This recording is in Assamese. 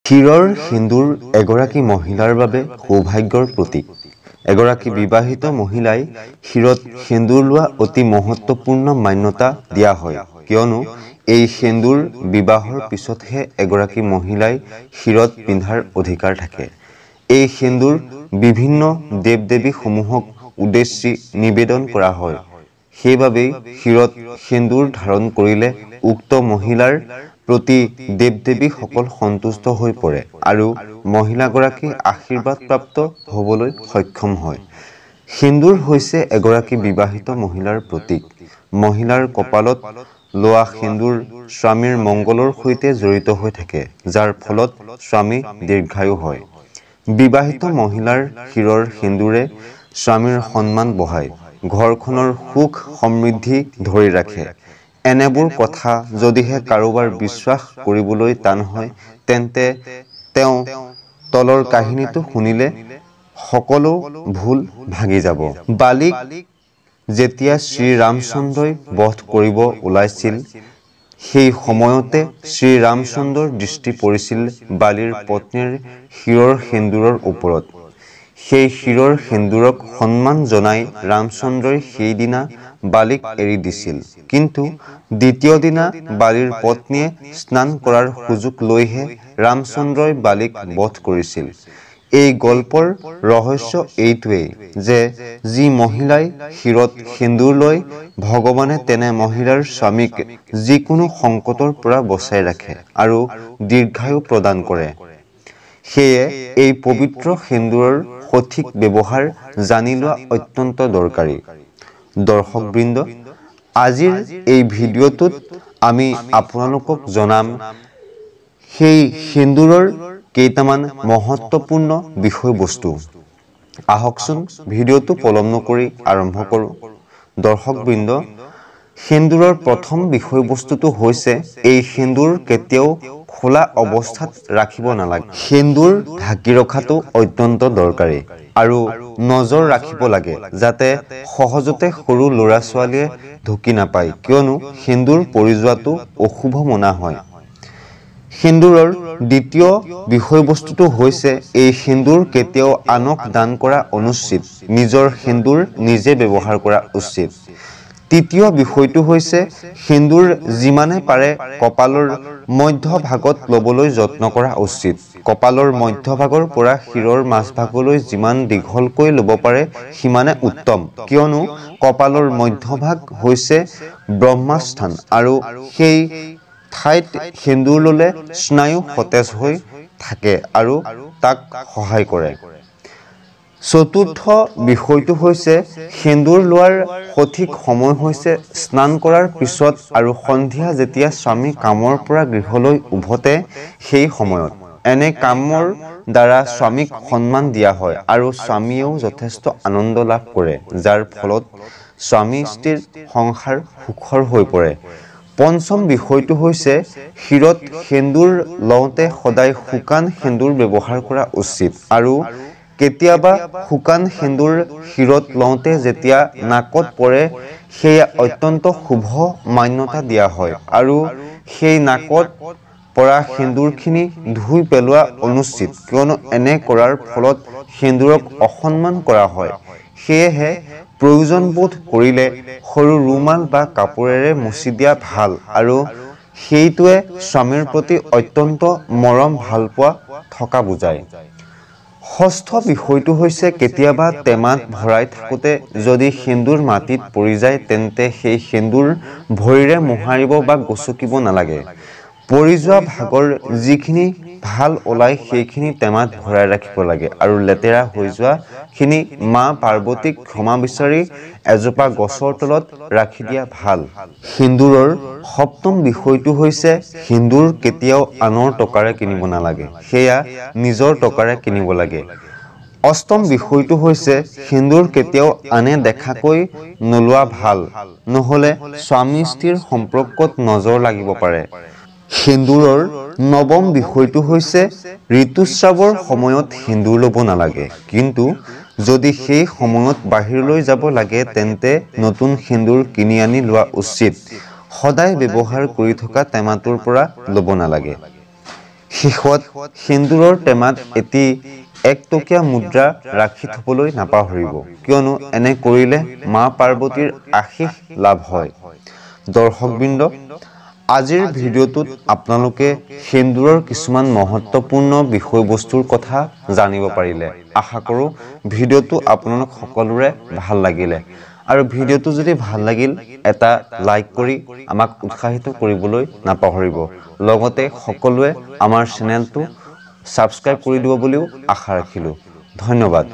ক্ষীৰৰ সিন্দুৰ এগৰাকী মহিলাৰ বাবে সৌভাগ্যৰ প্ৰতীক। এগৰাকী বিবাহিত মহিলাই ক্ষীৰত সিন্দুৰ লোৱা অতি মহত্বপূৰ্ণ মান্যতা দিয়া হয়, কিয়নো এই সিন্দুৰ বিবাহৰ পিছতহে এগৰাকী মহিলাই ক্ষীৰত পিন্ধাৰ অধিকাৰ থাকে। এই সিন্দুৰ বিভিন্ন দেৱ-দেৱীসমূহক উদ্দেশ্যি নিবেদন কৰা হয়। সেইবাবেই ক্ষীৰত সিন্দুৰ ধাৰণ কৰিলে উক্ত মহিলাৰ প্ৰতি দেৱ-দেৱীসকল সন্তুষ্ট হৈ পৰে আৰু মহিলাগৰাকী আশীৰ্বাদপ্ৰাপ্ত হ'বলৈ সক্ষম হয়। সিন্দুৰ হৈছে এগৰাকী বিবাহিত মহিলাৰ প্ৰতীক। মহিলাৰ কপালত লোৱা সিন্দুৰ স্বামীৰ মংগলৰ সৈতে জড়িত হৈ থাকে, যাৰ ফলত স্বামী দীৰ্ঘায়ু হয়। বিবাহিত মহিলাৰ ক্ষীৰৰ সিন্দুৰে স্বামীৰ সন্মান বঢ়ায়, ঘৰখনৰ সুখ সমৃদ্ধি ধৰি ৰাখে। এনেবোৰ কথা যদিহে কাৰোবাৰ বিশ্বাস কৰিবলৈ টান হয়, তেন্তে তেওঁ তলৰ কাহিনীটো শুনিলে সকলো ভুল ভাঙি যাব। বালিক যেতিয়া শ্ৰীৰামচন্দ্ৰই বধ কৰিব ওলাইছিল, সেই সময়তে শ্ৰীৰামচন্দ্ৰৰ দৃষ্টি পৰিছিল বালিৰ পত্নীৰ ক্ষীৰৰ সিন্দুৰৰ ওপৰত। সেই ক্ষীৰৰ সিন্দুৰক সন্মান জনাই ৰামচন্দ্ৰই সেইদিনা বালিক এৰি দিছিল। কিন্তু দ্বিতীয় দিনা বালিৰ পত্নীয়ে স্নান কৰাৰ সুযোগ লৈহে ৰামচন্দ্ৰই বালিক বধ কৰিছিল। এই গল্পৰ ৰহস্য এইটোৱেই যে যি মহিলাই ক্ষীৰত সিন্দুৰ লয়, ভগৱানে তেনে মহিলাৰ স্বামীক যিকোনো সংকটৰ পৰা বচাই ৰাখে আৰু দীৰ্ঘায়ু প্ৰদান কৰে। সেয়ে এই পবিত্ৰ সিন্দুৰৰ সঠিক ব্যৱহাৰ জানি লোৱা অত্যন্ত দৰকাৰী। দৰ্শকবৃন্দ, আজিৰ এই ভিডিঅ'টোত আমি আপোনালোকক জনাম সেই সিন্দুৰৰ কেইটামান মহত্বপূৰ্ণ বিষয়বস্তু। আহকচোন ভিডিঅ'টো পলম নকৰি আৰম্ভ কৰোঁ। দৰ্শকবৃন্দ, সিন্দুৰৰ প্ৰথম বিষয়বস্তুটো হৈছে এই সিন্দুৰ কেতিয়াও খোলা অৱস্থাত ৰাখিব নালাগে। সিন্দুৰ ঢাকি ৰখাটো অত্যন্ত দৰকাৰী আৰু নজৰ ৰাখিব লাগে যাতে সহজতে সৰু ল'ৰা-ছোৱালীয়ে ঢুকি নাপায়, কিয়নো সিন্দুৰ পৰি যোৱাটো অশুভ মনা হয়। সিন্দুৰৰ দ্বিতীয় বিষয়বস্তুটো হৈছে এই সিন্দুৰ কেতিয়াও আনক দান কৰা অনুচিত, নিজৰ সিন্দুৰ নিজে ব্যৱহাৰ কৰা উচিত। তৃতীয় বিষয়টো হৈছে সিন্দুৰ যিমানে পাৰে কপালৰ মধ্যভাগত ল'বলৈ যত্ন কৰা উচিত। কপালৰ মধ্যভাগৰ পৰা শিৰৰ মাজভাগলৈ যিমান দীঘলকৈ ল'ব পাৰে সিমানে উত্তম, কিয়নো কপালৰ মধ্যভাগ হৈছে ব্ৰহ্মস্থান আৰু সেই ঠাইত সিন্দুৰ ল'লে স্নায়ু সতেজ হৈ থাকে আৰু তাক সহায় কৰে। চতুৰ্থ বিষয়টো হৈছে সিন্দুৰ লোৱাৰ সঠিক সময় হৈছে স্নান কৰাৰ পিছত আৰু সন্ধিয়া যেতিয়া স্বামী কামৰ পৰা গৃহলৈ উভতে সেই সময়ত। এনে কামৰ দ্বাৰা স্বামীক সন্মান দিয়া হয় আৰু স্বামীয়েও যথেষ্ট আনন্দ লাভ কৰে, যাৰ ফলত স্বামী-স্ত্ৰীৰ সংসাৰ সুখৰ হৈ পৰে। পঞ্চম বিষয়টো হৈছে ক্ষীৰত সিন্দুৰ লওঁতে সদায় শুকান সিন্দুৰ ব্যৱহাৰ কৰা উচিত আৰু কেতিয়াবা শুকান সিন্দুৰ ক্ষীৰত লওঁতে যেতিয়া নাকত পৰে সেয়া অত্যন্ত শুভ মান্যতা দিয়া হয় আৰু সেই নাকত পৰা সিন্দুৰখিনি ধুই পেলোৱা অনুচিত, কিয়নো এনে কৰাৰ ফলত সিন্দুৰক অসন্মান কৰা হয়। সেয়েহে প্ৰয়োজনবোধ কৰিলে সৰু ৰুমাল বা কাপোৰেৰে মুচি দিয়া ভাল আৰু সেইটোৱে স্বামীৰ প্ৰতি অত্যন্ত মৰম ভালপোৱা থকা বুজায়। ষষ্ঠ বিষয়টো হৈছে কেতিয়াবা টেমাত ভৰাই থাকোঁতে যদি সিন্দুৰ মাটিত পৰি যায়, তেন্তে সেই সিন্দুৰ ভৰিৰে মোহাৰিব বা গচকিব নালাগে। পৰি যোৱা ভাগৰ যিখিনি ভাল ওলায় সেইখিনি টেমাত ভৰাই ৰাখিব লাগে আৰু লেতেৰা হৈ যোৱাখিনি মা পাৰ্বতীক ক্ষমা বিচাৰি এজোপা গছৰ তলত ৰাখি দিয়া ভাল। সিন্দুৰৰ সপ্তম বিষয়টো হৈছে সিন্দুৰ কেতিয়াও আনৰ টকাৰে কিনিব নালাগে, সেয়া নিজৰ টকাৰে কিনিব লাগে। অষ্টম বিষয়টো হৈছে সিন্দুৰ কেতিয়াও আনে দেখাকৈ নোলোৱা ভাল, নহ'লে স্বামী-স্ত্ৰীৰ সম্পৰ্কত নজৰ লাগিব পাৰে। সিন্দুৰৰ নৱম বিষয়টো হৈছে ঋতুস্ৰাৱৰ সময়ত সিন্দুৰ ল'ব নালাগে, কিন্তু যদি সেই সময়ত বাহিৰলৈ যাব লাগে তেন্তে নতুন সিন্দুৰ কিনি আনি লোৱা উচিত। সদায় ব্যৱহাৰ কৰি থকা টেমাটোৰ পৰা ল'ব নালাগে। শেষত সেন্দুৰৰ টেমাত এটি 1 টকীয়া মুদ্ৰা ৰাখি থবলৈ নাপাহৰিব কিয়নো এনে কৰিলে মা পাৰ্বতীৰ আশীষ লাভ হয় দৰ্শকবৃন্দ আজিৰ ভিডিঅ'টোত আপোনালোকে সেন্দুৰৰ কিছুমান মহত্বপূৰ্ণ বিষয়বস্তুৰ কথা জানিব পাৰিলে আশা কৰোঁ ভিডিঅ'টো আপোনালোক সকলোৰে ভাল লাগিলে আৰু ভিডিঅ'টো যদি ভাল লাগিল এটা লাইক কৰি আমাক উৎসাহিত কৰিবলৈ নাপাহৰিব লগতে সকলোৱে আমাৰ চেনেলটো সাবস্ক্ৰাইব কৰি দিব বুলিও আশা ৰাখিলো ধন্যবাদ